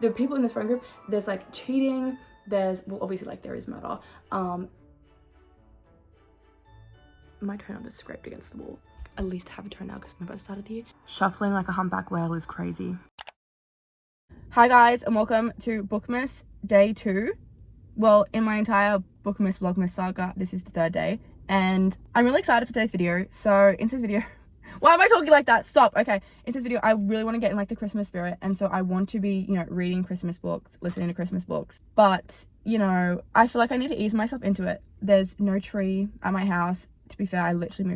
the people in this friend group, there's like cheating, there's, well, obviously like there is murder. My toenail just scraped against the wall. At least have a toenail because my birth started here. Shuffling like a humpback whale is crazy. Hi guys, and welcome to Bookmas day 2. Well, in my entire Bookmas Vlogmas saga, this is the 3rd day, and I'm really excited for today's video. So in today's video, why am I talking like that? Stop. Okay, in this video, I really want to get in like the Christmas spirit, and so I want to be, you know, reading Christmas books, listening to Christmas books. But you know, I feel like I need to ease myself into it. There's no tree at my house. To be fair, I literally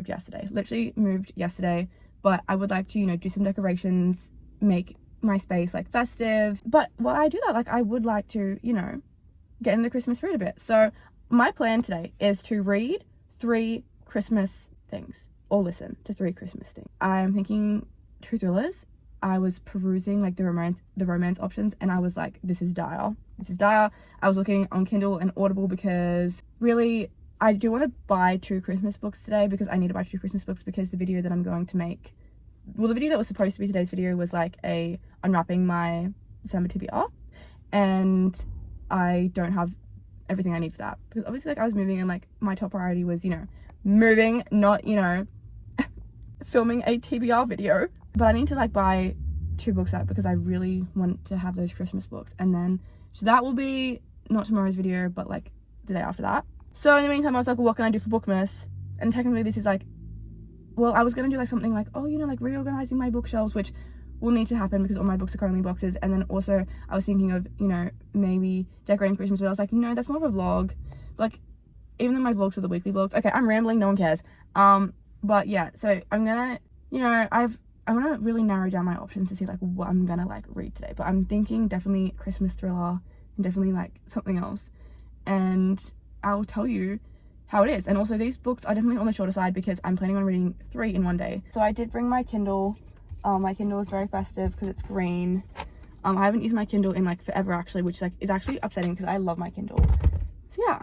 moved yesterday. But I would like to, you know, do some decorations, make my space like festive. But while I do that, like I would like to, you know, get in the Christmas spirit a bit. So my plan today is to read 3 Christmas things, or listen to 3 Christmas things. I'm thinking 2 thrillers. I was perusing like the romance options, and I was like, this is dire. I was looking on Kindle and Audible because really I do want to buy 2 Christmas books today, because I need to buy 2 Christmas books because the video that I'm going to make, well, the video that was supposed to be today's video was like a unwrapping my December TBR, and I don't have everything I need for that, because obviously like I was moving, and like my top priority was, you know, moving, not, you know, filming a TBR video. But I need to like buy 2 books out because I really want to have those Christmas books. And then, so that will be not tomorrow's video, but like the day after that. So in the meantime, I was like, well, what can I do for Bookmas? And technically this is like, well, I was gonna do like something like, oh, you know, like reorganizing my bookshelves, which will need to happen because all my books are currently boxes. And then also I was thinking of, you know, maybe decorating Christmas, but I was like, no, that's more of a vlog. Like, even though my vlogs are the weekly vlogs. Okay, I'm rambling, no one cares. But yeah, so I'm gonna, you know, I want to really narrow down my options to see like what I'm gonna like read today. But I'm thinking definitely Christmas thriller, and definitely like something else. And I'll tell you how it is. And also these books are definitely on the shorter side because I'm planning on reading 3 in one day. So I did bring my Kindle. My Kindle is very festive because it's green. I haven't used my Kindle in like forever actually, which like is actually upsetting because I love my Kindle. So yeah,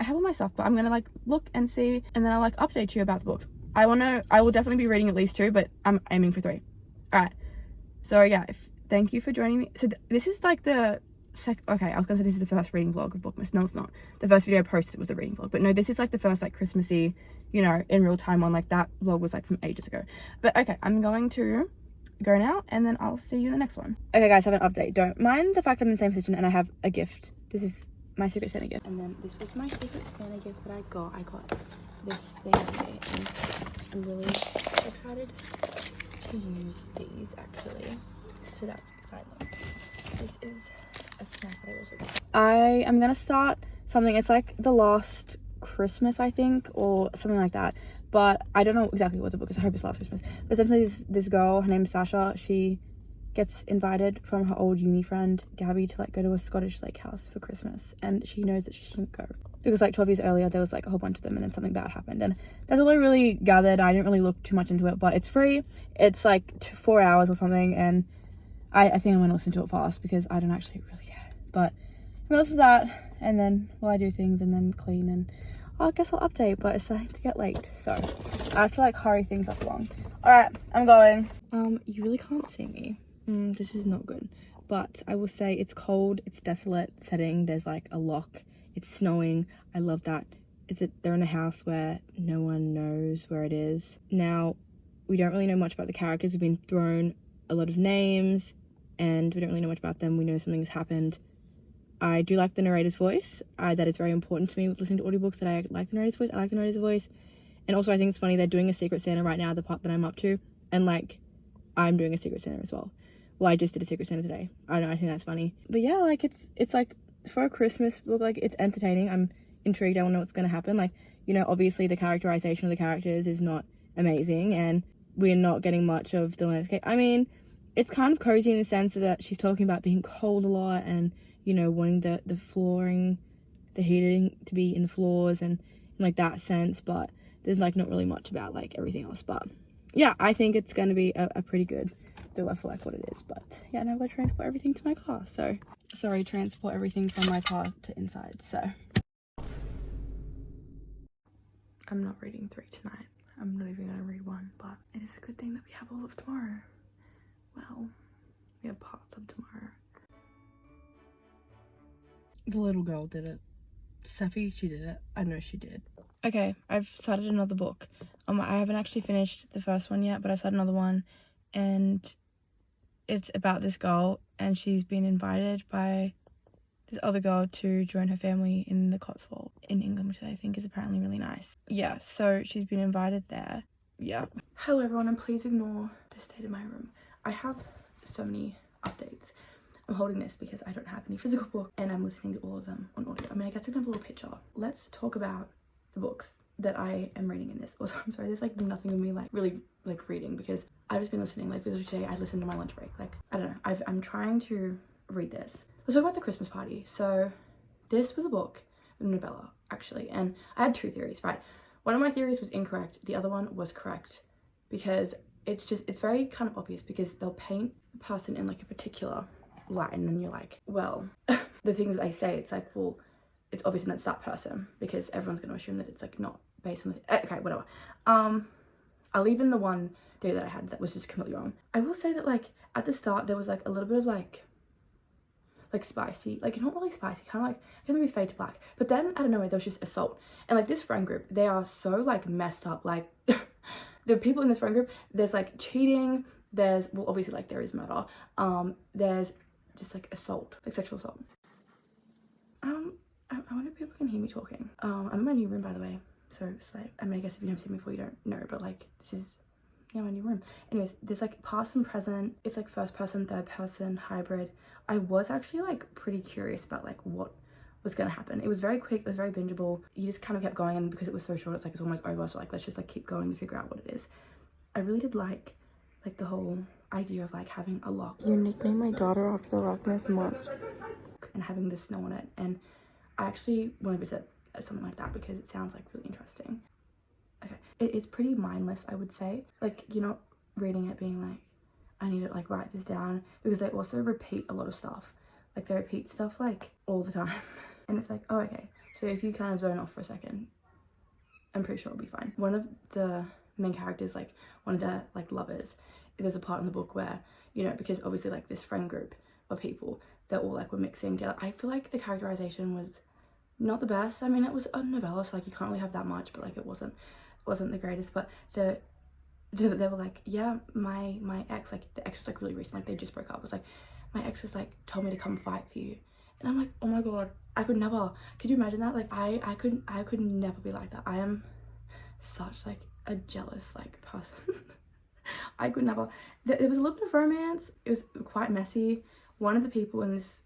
I have all my stuff, but I'm gonna like look and see, and then I'll like update you about the books. I will definitely be reading at least 2, but I'm aiming for 3. All right, so yeah, thank you for joining me. So this is like the okay, I was gonna say this is the first reading vlog of Bookmas. No, it's not. The first video I posted was a reading vlog, but no, this is like the first like Christmassy, you know, in real time one. Like that vlog was like from ages ago. But okay, I'm going to go now, and then I'll see you in the next one. Okay guys, I have an update. Don't mind the fact I'm in the same position and I have a gift. This is my Secret Santa gift, and then this was my Secret Santa gift that I got this thing today, and I'm really excited to use these actually, so that's exciting. This is a snack that I also got. I am gonna start something. It's like The Last Christmas, I think, or something like that, but I don't know exactly what the book is. I hope it's Last Christmas. But essentially this girl, her name's Sasha, she gets invited from her old uni friend Gabby to like go to a Scottish lake house for Christmas, and she knows that she shouldn't go because like 12 years earlier there was like a whole bunch of them, and then something bad happened. And that's all I really gathered. I didn't really look too much into it, but it's free. It's like 4 hours or something, and I think I'm gonna listen to it fast because I don't actually really care. But I'm gonna listen to that, and then while I do things and then clean, and I guess I'll update. But it's starting to get late, so I have to like hurry things up along. All right, I'm going. You really can't see me. This is not good, but I will say it's cold, it's desolate setting, there's like a lock, it's snowing. I love that. They're in a house where no one knows where it is. Now, we don't really know much about the characters. We've been thrown a lot of names and we don't really know much about them. We know something has happened. I do like the narrator's voice. That is very important to me with listening to audiobooks, that I like the narrator's voice. I like the narrator's voice. And also I think it's funny they're doing a Secret Santa right now, the part that I'm up to, and like I'm doing a Secret Santa as well. Well, I just did a Secret Santa today. I don't know, I think that's funny. But yeah, like it's like for a Christmas book, like it's entertaining. I'm intrigued. I want to know what's going to happen. Like, you know, obviously the characterization of the characters is not amazing, and we're not getting much of the landscape. I mean, it's kind of cozy in the sense that she's talking about being cold a lot, and, you know, wanting the flooring, the heating to be in the floors, and in like that sense, but there's like not really much about like everything else. But yeah, I think it's going to be a pretty good thriller for like what it is. But yeah, now I've got to transport everything to my car. So sorry, transport everything from my car to inside. So I'm not reading 3 tonight. I'm not even going to read 1, but it is a good thing that we have all of tomorrow. Well, we have parts of tomorrow. The little girl did it. Steffi, she did it. I know she did. Okay, I've started another book. I haven't actually finished the first one yet, but I started another one, and it's about this girl, and she's been invited by this other girl to join her family in the Cotswold in England, which I think is apparently really nice. Yeah, so she's been invited there. Yeah. Hello everyone, and please ignore the state of my room. I have so many updates. I'm holding this because I don't have any physical book, and I'm listening to all of them on audio. I mean, I guess I can have a little picture. Let's talk about the books that I am reading in this. Also, I'm sorry, there's like nothing of me like really like reading, because I've just been listening. Like literally today I listened to my lunch break. Like, I don't know, I'm trying to read this. Let's talk about The Christmas Party. So this was a book, a novella actually, and I had two theories, right? One of my theories was incorrect, the other one was correct, because it's very kind of obvious, because they'll paint the person in like a particular light, and then you're like, well, the things that they say, it's like, well, it's obvious that it's that person, because everyone's going to assume that it's like not based on the okay, whatever. I'll leave in the one theory that I had that was just completely wrong. I will say that like at the start there was like a little bit of like spicy, like not really spicy, kind of like maybe fade to black, but then out of nowhere there was just assault. And like this friend group, they are so like messed up. Like the people in this friend group, there's like cheating, there's, well, obviously like there is murder, there's just like assault, like sexual assault. I wonder if people can hear me talking. I'm in my new room, by the way, so it's like, I mean, I guess if you've never seen me before you don't know, but like this is, yeah, my new room. Anyways, there's like past and present, it's like first person, third person, hybrid. I was actually like pretty curious about like what was gonna happen. It was very quick, it was very bingeable. You just kind of kept going, and because it was so short, it's like it's almost over, so like let's just like keep going to figure out what it is. I really did like the whole idea of like having a lock. You nicknamed my daughter after the Loch Ness monster, and having the snow on it, and I actually want to visit something like that because it sounds like really interesting. Okay, it is pretty mindless, I would say. Like, you're not reading it being like, I need to like write this down, because they also repeat a lot of stuff. Like they repeat stuff like all the time, and it's like, oh okay, so if you kind of zone off for a second, I'm pretty sure it'll be fine. One of the main characters, like one of the like lovers, there's a part in the book where, you know, because obviously like this friend group of people, they're all like were mixing together. I feel like the characterization was not the best. I mean, it was a novella, so like you can't really have that much, but like it wasn't the greatest. But they were like, yeah, my ex, like the ex was like really recent, like they just broke up. It was like, my ex was like told me to come fight for you, and I'm like, oh my god, I could never. Could you imagine that? Like I could never be like that. I am such like a jealous like person. I could never. There was a little bit of romance. It was quite messy. One of the people in this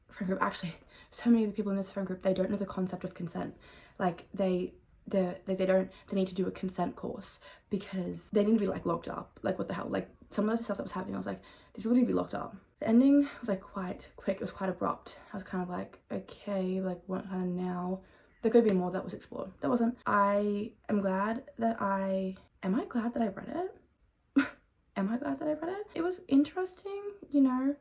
friend group, actually so many of the people in this friend group, they don't know the concept of consent. Like they need to do a consent course, because they need to be like locked up. Like what the hell, like some of the stuff that was happening, I was like, these people need to be locked up. The ending was like quite quick, it was quite abrupt. I was kind of like, okay, like what kind of now? There could be more that was explored. There wasn't. I am glad that am I glad that I read it? Am I glad that I read it? It was interesting, you know.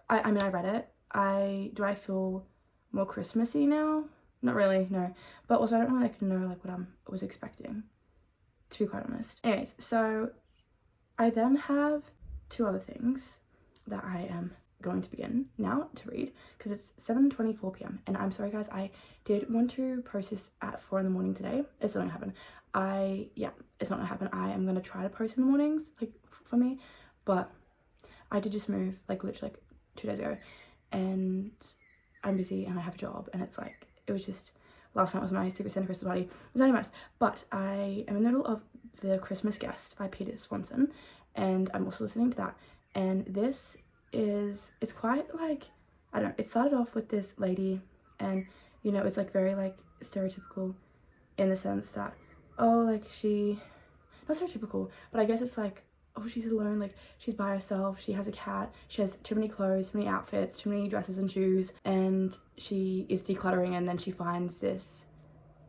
I mean, I read it. Do I feel more Christmassy now? Not really, no. But also I don't really like know like what I was expecting, to be quite honest. Anyways, so I then have two other things that I am going to begin now to read, because it's 7:24 p.m. and I'm sorry guys, I did want to post this at 4 in the morning today. It's not gonna happen. It's not gonna happen. I am gonna try to post in the mornings, like for me, but I did just move like literally like 2 days ago, and I'm busy and I have a job, and it's like, it was just, last night was my Secret Santa Christmas party. It was very nice, but I am in the middle of The Christmas Guest by Peter Swanson, and I'm also listening to that. And this is, it's quite like, I don't know, it started off with this lady, and you know, it's like very like stereotypical in the sense that, oh, like she, not stereotypical, but I guess it's like, oh, she's alone, like she's by herself, she has a cat, she has too many clothes, too many outfits, too many dresses and shoes, and she is decluttering, and then she finds this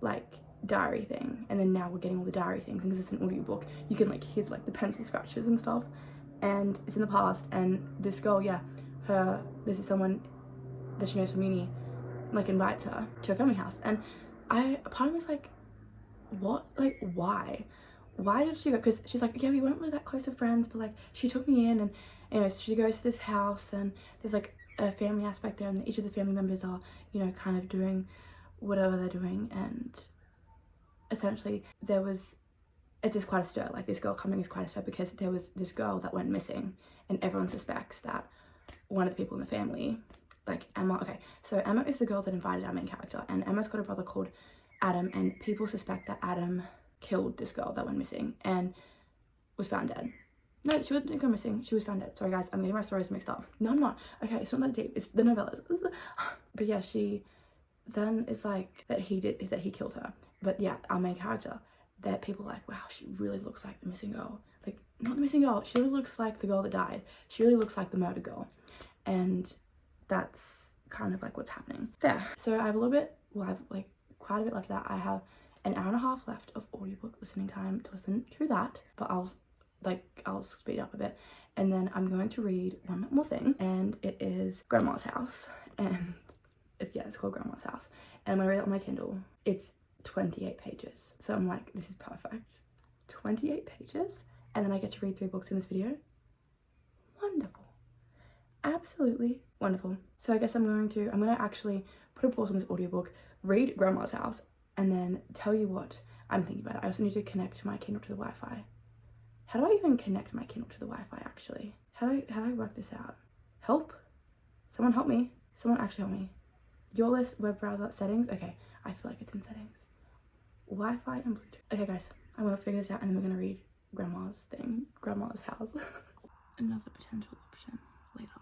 like diary thing, and then now we're getting all the diary things, because it's an audiobook, you can like hear like the pencil scratches and stuff, and it's in the past, and this girl, yeah, this is someone that she knows from uni, like invites her to her family house, and part of me was like, what, like why did she go? Because she's like, yeah, we weren't really that close of friends, but like she took me in, and anyways, she goes to this house, and there's like a family aspect there, and each of the family members are, you know, kind of doing whatever they're doing. And essentially there was, it is quite a stir, like this girl coming is quite a stir, because there was this girl that went missing and everyone suspects that one of the people in the family, like Emma, okay, so Emma is the girl that invited our main character, and Emma's got a brother called Adam, and people suspect that Adam killed this girl that went missing and was found dead. No, she didn't go missing, she was found dead. Sorry guys, I'm getting my stories mixed up. No, I'm not. Okay, it's not that deep, it's the novellas. But yeah, she then is like that he killed her. But yeah, our main character, that people are like, wow, she really looks like the missing girl. Like, not the missing girl, she really looks like the girl that died. She really looks like the murder girl. And that's kind of like what's happening there. So I have a little bit, well, I have like quite a bit left of that. I have an hour and a half left of audiobook listening time to listen to that, but I'll speed up a bit. And then I'm going to read one more thing, and it is Grandma's House. And it's called Grandma's House. And I'm gonna read it on my Kindle. It's 28 pages. So I'm like, this is perfect. 28 pages, and then I get to read 3 books in this video. Wonderful. Absolutely wonderful. So I guess I'm gonna actually put a pause on this audiobook, read Grandma's House, and then tell you what I'm thinking about it. I also need to connect my Kindle to the Wi-Fi. How do I even connect my Kindle to the Wi-Fi actually? How do I work this out? Help? Someone help me. Someone actually help me. Your list, web browser, settings. Okay, I feel like it's in settings. Wi-Fi and Bluetooth. Okay guys, I'm gonna figure this out, and then we're gonna read Grandma's House. Another potential option later.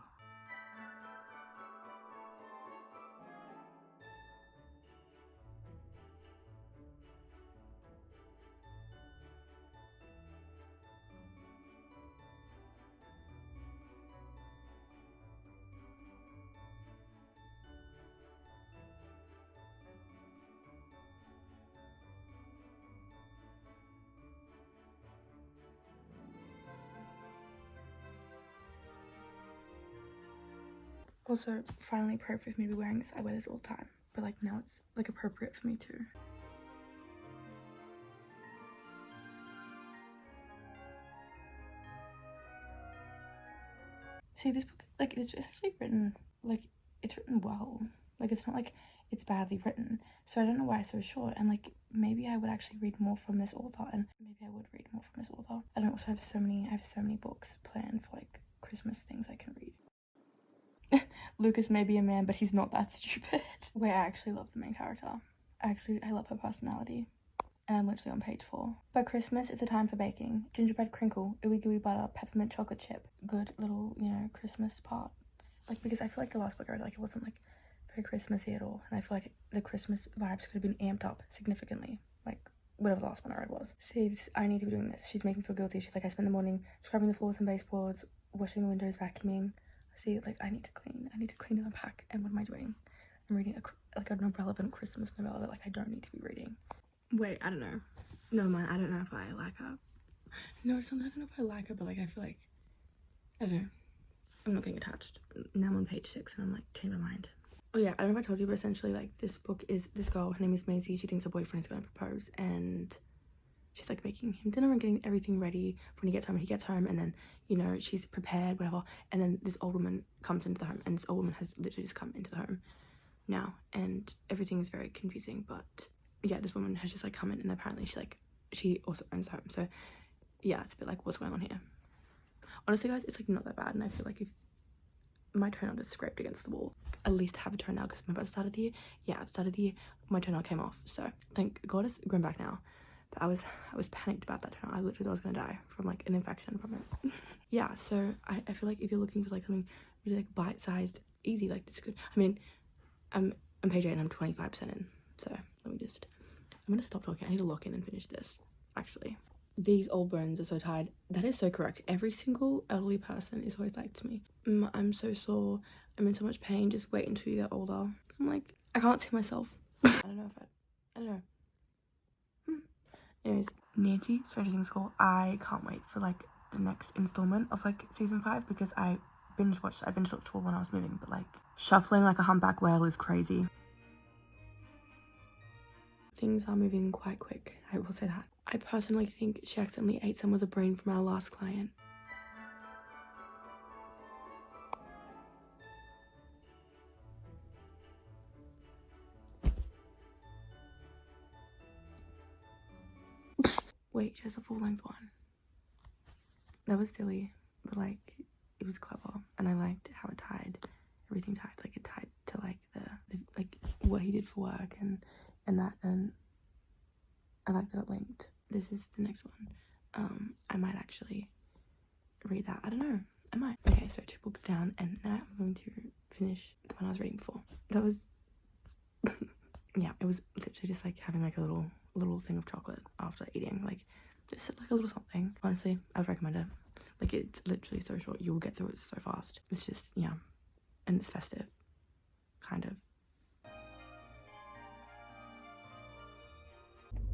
Also, finally appropriate for me to be wearing this. I wear this all the time, but like now it's like appropriate for me too. See, this book, like it's actually written, like it's written well. Like it's not like it's badly written. So I don't know why it's so short, and like maybe I would actually read more from this author, and maybe I would read more from this author. I don't also have so many books planned for like Christmas things I can read. Lucas may be a man, but he's not that stupid. Wait, I actually love the main character. I love her personality. And I'm literally on page 4. But Christmas is a time for baking. Gingerbread crinkle, ooey gooey butter, peppermint chocolate chip. Good little, you know, Christmas parts. Like, because I feel like the last book I read, like, it wasn't, like, very Christmassy at all. And I feel like the Christmas vibes could have been amped up significantly. Like, whatever the last one I read was. See, I need to be doing this. She's making me feel guilty. She's like, I spend the morning scrubbing the floors and baseboards, washing the windows, vacuuming. See, like, I need to clean and unpack. And what am I doing? I'm reading an irrelevant Christmas novella that, like, I don't need to be reading. Wait, I don't know. Never mind, I don't know if I like her. No, it's not, I don't know if I like her, but, like, I feel like, I don't know. I'm not getting attached. Now I'm on page 6 and I'm, like, changing my mind. Oh, yeah, I don't know if I told you, but essentially, like, this book is this girl. Her name is Maisie. She thinks her boyfriend is going to propose, and she's, like, making him dinner and getting everything ready for when he gets home. And he gets home, and then, you know, she's prepared, whatever. And then this old woman comes into the home, and this old woman has literally just come into the home now, and everything is very confusing, but yeah, this woman has just, like, come in, and apparently she also owns the home. So yeah, it's a bit like, what's going on here? Honestly, guys, it's, like, not that bad, and I feel like if my toenail just scraped against the wall, at least have a toenail, because remember at the start of the year, yeah, at the start of the year, my toenail came off. So thank God it's grown back now. But I was panicked about that toenail. I literally thought I was gonna die from, like, an infection from it. Yeah, so I feel like if you're looking for, like, something really, like, bite-sized, easy, like, it's good. I mean, I'm on page 8 and I'm 25% in, so I'm gonna stop talking. I need to lock in and finish this, actually. These old bones are so tired. That is so correct. Every single elderly person is always like to me, I'm so sore, I'm in so much pain, just wait until you get older. I'm like, I can't see myself. I don't know. Anyways, Nancy, Stranger Things School. I can't wait for, like, the next installment of, like, season 5, because I binge watched all when I was moving, but, like, shuffling like a humpback whale is crazy. Things are moving quite quick, I will say that. I personally think she accidentally ate some of the brain from our last client. Wait, she has a full-length one. That was silly, but like it was clever, and I liked how it tied. Everything tied, like it tied to like the like what he did for work and that, and I like that it linked. This is the next one. I might actually read that. I don't know. I might. Okay, so 2 books down, and now I'm going to finish the one I was reading before. That was yeah, it was literally just like having like a little thing of chocolate after eating, like just like a little something. Honestly, I would recommend it. Like it's literally so short, you'll get through it so fast. It's just, yeah, and it's festive, kind of.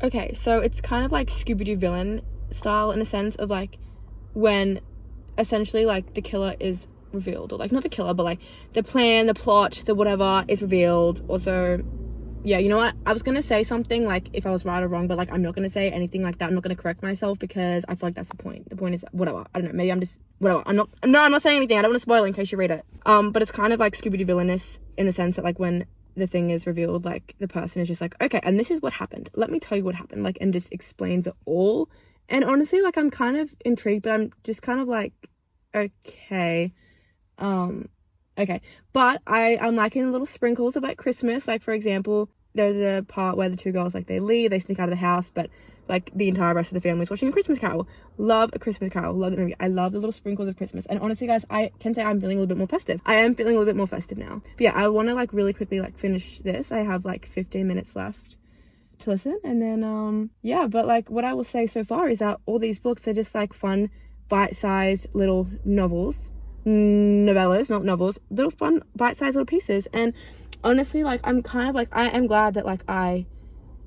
Okay, so it's kind of like Scooby-Doo villain style in a sense of like when essentially like the killer is revealed, or like not the killer, but like the plan, the plot, the whatever is revealed. Also, yeah, you know what, I was gonna say something like if I was right or wrong, but like I'm not gonna say anything like that. I'm not gonna correct myself because I feel like that's the point. The point is whatever. I don't know, maybe I'm just whatever. I'm not saying anything. I don't want to spoil it in case you read it. But it's kind of like Scooby-Doo villainous in the sense that like when the thing is revealed, like the person is just like, okay, and this is what happened, let me tell you what happened, like, and just explains it all. And honestly, like I'm kind of intrigued, but I'm just kind of like, okay, okay, but I'm liking the little sprinkles of like Christmas. Like for example, there's a part where the 2 girls like they leave, they sneak out of the house, but like the entire rest of the family is watching A Christmas Carol. Love A Christmas Carol, love the movie. I love the little sprinkles of Christmas. And honestly guys, I can say I'm feeling a little bit more festive. I am feeling a little bit more festive now. But yeah, I want to like really quickly like finish this. I have like 15 minutes left to listen, and then yeah, but like what I will say so far is that all these books are just like fun bite-sized little novellas, not novels, little fun bite-sized little pieces. And honestly, like I'm kind of like, I am glad that like I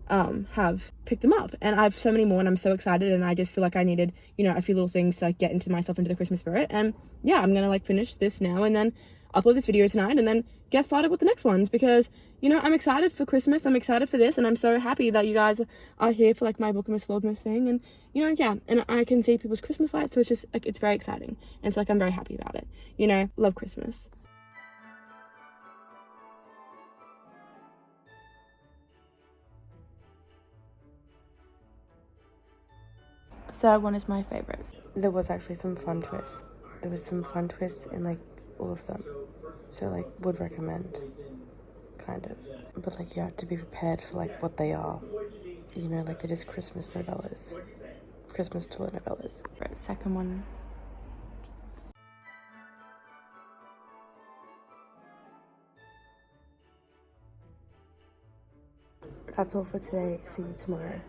have picked them up, and I have so many more, and I'm so excited, and I just feel like I needed, you know, a few little things to like get into myself into the Christmas spirit. And yeah, I'm gonna like finish this now and then upload this video tonight and then get started with the next ones, because you know I'm excited for Christmas, I'm excited for this, and I'm so happy that you guys are here for like my Bookmas Vlogmas thing. And you know, yeah, and I can see people's Christmas lights, so it's just like it's very exciting, and so like I'm very happy about it. You know, love Christmas. Third one is my favorites. There was actually some fun twists. There was some fun twists in like all of them. So like would recommend, kind of. But like you have to be prepared for like what they are. You know, like they're just Christmas novellas. Christmas telenovelas. Right, second one. That's all for today. See you tomorrow.